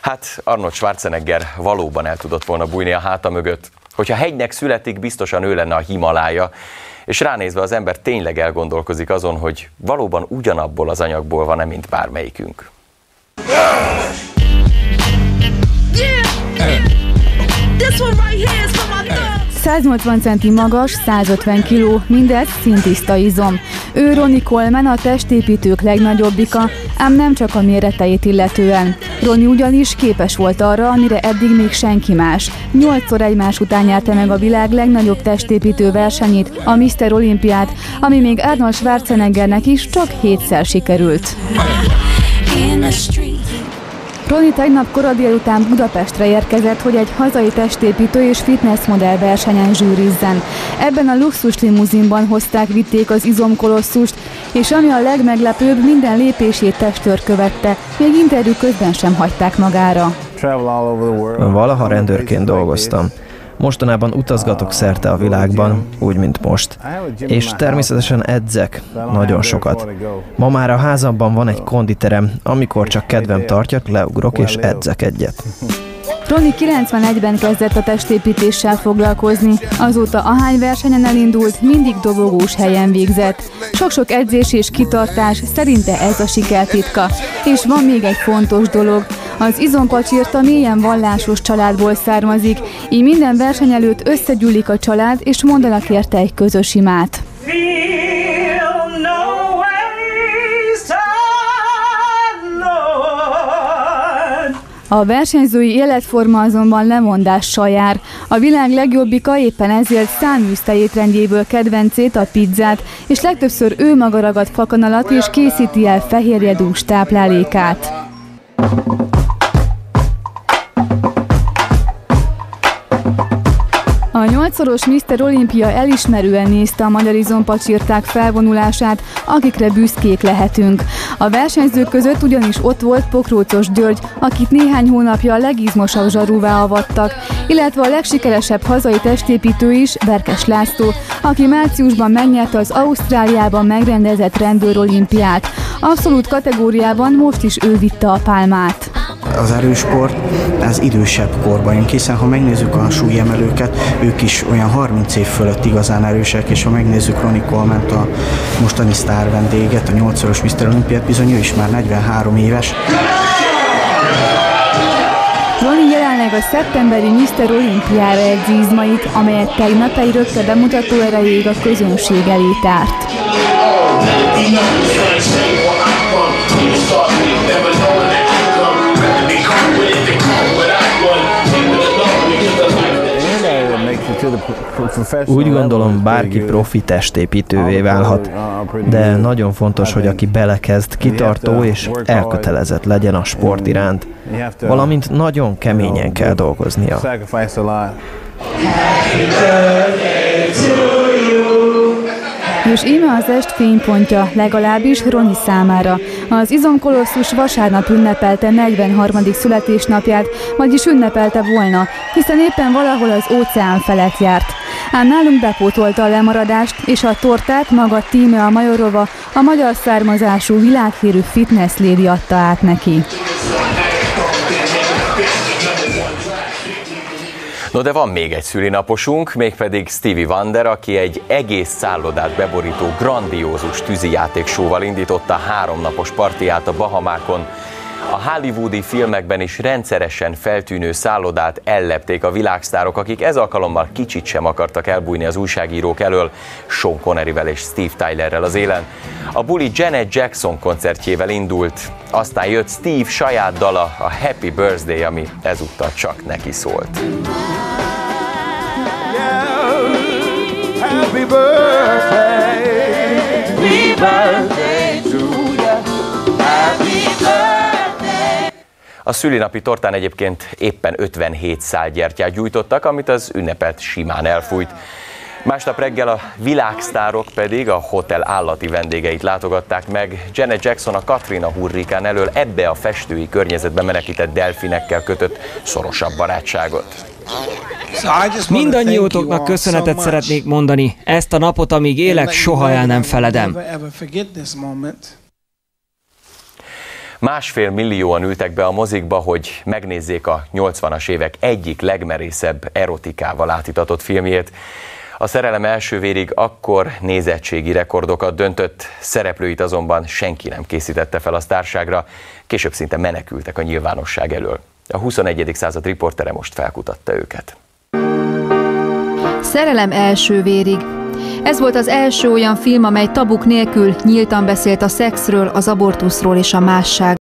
Hát Arnold Schwarzenegger valóban el tudott volna bújni a háta mögött. Hogyha hegynek születik, biztosan ő lenne a Himalája. És ránézve az ember tényleg elgondolkozik azon, hogy valóban ugyanabból az anyagból van-e, mint bármelyikünk. 180 centi magas, 150 kg, mindez szintiszta izom. Ő Ronnie Coleman, a testépítők legnagyobbika, ám nem csak a méreteit illetően. Ronnie ugyanis képes volt arra, amire eddig még senki más. 8-szor egymás után nyerte meg a világ legnagyobb testépítő versenyét, a Mr. Olympiát, ami még Arnold Schwarzeneggernek is csak 7-szer sikerült. Ronnie tegnap kora délután Budapestre érkezett, hogy egy hazai testépítő és fitnessmodell versenyen zsűrizzen. Ebben a luxus limuzinban vitték az izomkolosszust, és ami a legmeglepőbb, minden lépését testőr követte, még interjú közben sem hagyták magára. Valaha rendőrként dolgoztam. Mostanában utazgatok szerte a világban, úgy, mint most. És természetesen edzek, nagyon sokat. Ma már a házamban van egy konditerem, amikor csak kedvem tartja, leugrok és edzek egyet. Ronnie 91-ben kezdett a testépítéssel foglalkozni, azóta ahány versenyen elindult, mindig dobogós helyen végzett. Sok-sok edzés és kitartás, szerinte ez a siker titka. És van még egy fontos dolog. Az izomkacsirta mélyen vallásos családból származik, így minden verseny előtt összegyűlik a család, és mondanak érte egy közös imát. A versenyzői életforma azonban lemondással jár. A világ legjobbika éppen ezért száműzte étrendjéből kedvencét, a pizzát, és legtöbbször ő maga ragad fakanalat és készíti el fehérjedús táplálékát. A 8-szoros Mr. Olympia elismerően nézte a magyar izompacsirták felvonulását, akikre büszkék lehetünk. A versenyzők között ugyanis ott volt Pokrócos György, akit néhány hónapja a legizmosabb zsarúvá avattak, illetve a legsikeresebb hazai testépítő is, Berkes László, aki márciusban megnyerte az Ausztráliában megrendezett rendőrolimpiát. Abszolút kategóriában most is ő vitte a pálmát. Az erősport az idősebb korban jön, hiszen ha megnézzük a súlyemelőket, ők is olyan 30 év fölött igazán erősek, és ha megnézzük Ronnie Coleman-t, a mostani sztár vendéget, a 8-szoros Mr. Olympiát, bizony ő is már 43 éves. Ronnie jelenleg a szeptemberi Mr. Olympiára edzi izmait, amelyet tegnap egy rögte bemutató erejéig a közönség elé tárt. Úgy gondolom, bárki profi testépítővé válhat, de nagyon fontos, hogy aki belekezd, kitartó és elkötelezett legyen a sport iránt, valamint nagyon keményen kell dolgoznia. És íme az est fénypontja, legalábbis Ronnie számára. Az izomkolosszus vasárnap ünnepelte 43. születésnapját, vagyis ünnepelte volna, hiszen éppen valahol az óceán felett járt. Ám nálunk bepótolta a lemaradást, és a tortát maga Tímea Majorova, a magyar származású világhírű fitness lady adta át neki. No, de van még egy szülinaposunk, mégpedig Stevie Wonder, aki egy egész szállodát beborító grandiózus tűzijátékshow-val indította 3 napos partiját a Bahamákon. A hollywoodi filmekben is rendszeresen feltűnő szállodát ellepték a világsztárok, akik ez alkalommal kicsit sem akartak elbújni az újságírók elől, Sean Conneryvel és Steve Tylerrel az élen. A buli Janet Jackson koncertjével indult, aztán jött Steve saját dala, a Happy Birthday, ami ezúttal csak neki szólt. Happy birthday, happy birthday to you, happy birthday. A szülinapi tortán egyébként éppen 57 szál gyertyát gyújtottak, amit az ünnepet simán elfújt. Másnap reggel a világsztárok pedig a hotel állati vendégeit látogatták meg. Janet Jackson a Katrina hurrikán elől ebbe a festői környezetbe menekített delfinekkel kötött szorosabb barátságot. Mindannyiótoknak köszönetet szeretnék mondani. Ezt a napot, amíg élek, soha el nem feledem. 1,5 millióan ültek be a mozikba, hogy megnézzék a 80-as évek egyik legmerészebb erotikával átitatott filmjét. A Szerelem első vérig akkor nézettségi rekordokat döntött, szereplőit azonban senki nem készítette fel a sztárságra, később szinte menekültek a nyilvánosság elől. A 21. század riportere most felkutatta őket. Szerelem első vérig. Ez volt az első olyan film, amely tabuk nélkül nyíltan beszélt a szexről, az abortuszról és a másságról.